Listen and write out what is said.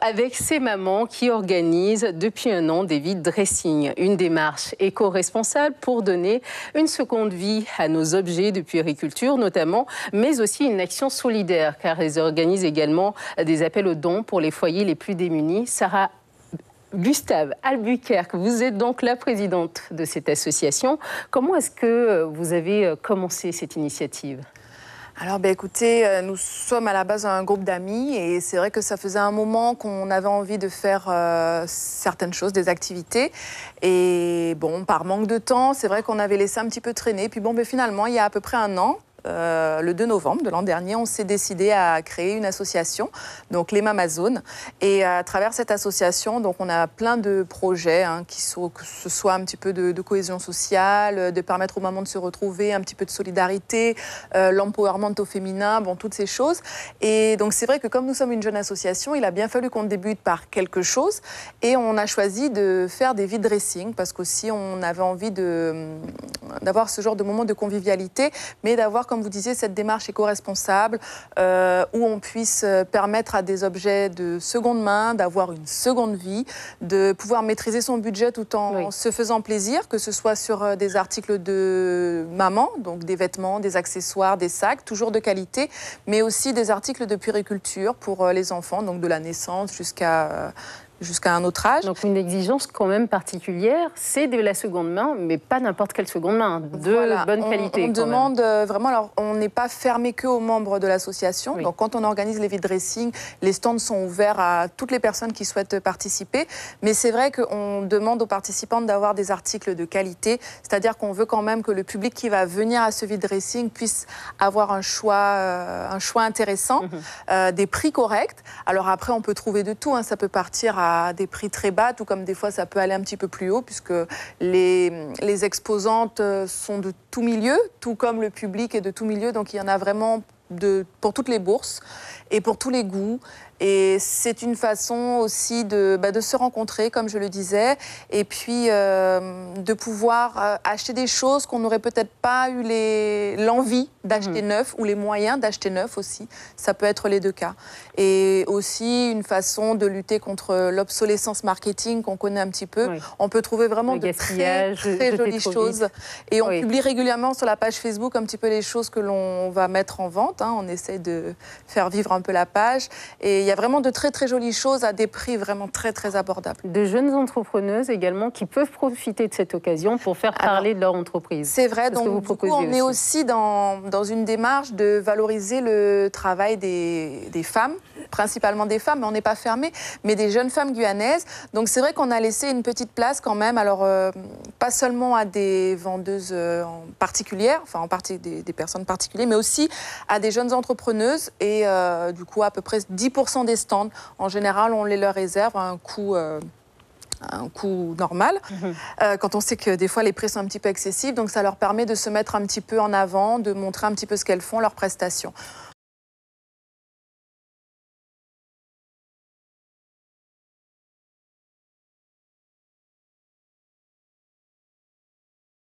avec ces mamans qui organisent depuis un an des vide dressing, une démarche éco-responsable pour donner une seconde vie à nos objets de puériculture notamment, mais aussi une action solidaire car elles organisent également des appels aux dons pour les foyers les plus démunis. Sarah Gustave Albuquerque, vous êtes donc la présidente de cette association. Comment est-ce que vous avez commencé cette initiative ? Alors, écoutez, nous sommes à la base un groupe d'amis et c'est vrai que ça faisait un moment qu'on avait envie de faire certaines choses, des activités. Et bon, par manque de temps, c'est vrai qu'on avait laissé un petit peu traîner. Puis finalement, il y a à peu près un an, le 2 novembre de l'an dernier, on s'est décidé à créer une association, donc les Mamazones. Et à travers cette association, donc on a plein de projets, que ce soit un petit peu de cohésion sociale, de permettre aux mamans de se retrouver, un petit peu de solidarité, l'empowerment au féminin, toutes ces choses. Et donc c'est vrai que comme nous sommes une jeune association, il a bien fallu qu'on débute par quelque chose. Et on a choisi de faire des vide dressing parce qu'aussi on avait envie d'avoir ce genre de moment de convivialité, mais d'avoir, comme vous disiez, cette démarche éco-responsable où on puisse permettre à des objets de seconde main d'avoir une seconde vie, de pouvoir maîtriser son budget tout en se faisant plaisir, que ce soit sur des articles de maman, donc des vêtements, des accessoires, des sacs, toujours de qualité, mais aussi des articles de puériculture pour les enfants, donc de la naissance jusqu'à un autre âge. Donc une exigence quand même particulière, c'est de la seconde main, mais pas n'importe quelle seconde main, de bonne qualité. On demande vraiment, alors on n'est pas fermé que aux membres de l'association, donc quand on organise les vide dressing, les stands sont ouverts à toutes les personnes qui souhaitent participer, mais c'est vrai qu'on demande aux participantes d'avoir des articles de qualité, c'est-à-dire qu'on veut quand même que le public qui va venir à ce vide dressing puisse avoir un choix intéressant, des prix corrects. Alors après, on peut trouver de tout, ça peut partir à des prix très bas, tout comme des fois ça peut aller un petit peu plus haut, puisque les exposantes sont de tout milieu, tout comme le public est de tout milieu, donc il y en a vraiment pour toutes les bourses et pour tous les goûts. Et c'est une façon aussi de se rencontrer, comme je le disais, et puis de pouvoir acheter des choses qu'on n'aurait peut-être pas eu l'envie d'acheter neuf ou les moyens d'acheter neuf aussi. Ça peut être les deux cas. Et aussi une façon de lutter contre l'obsolescence marketing qu'on connaît un petit peu. On peut trouver vraiment de très jolies choses. Et on publie régulièrement sur la page Facebook un petit peu les choses que l'on va mettre en vente. On essaie de faire vivre un peu la page. Et il y a vraiment de très très jolies choses à des prix vraiment très très abordables. De jeunes entrepreneuses également qui peuvent profiter de cette occasion pour faire parler de leur entreprise. C'est vrai, donc du coup, on est aussi dans une démarche de valoriser le travail des femmes, principalement des femmes, mais on n'est pas fermé, mais des jeunes femmes guyanaises. Donc c'est vrai qu'on a laissé une petite place quand même, alors pas seulement à des vendeuses particulières, en partie des personnes particulières, mais aussi à des jeunes entrepreneuses et du coup à peu près 10% des stands. En général, on les leur réserve à un coût normal, quand on sait que des fois les prix sont un petit peu excessifs, donc ça leur permet de se mettre un petit peu en avant, de montrer un petit peu ce qu'elles font, leurs prestations.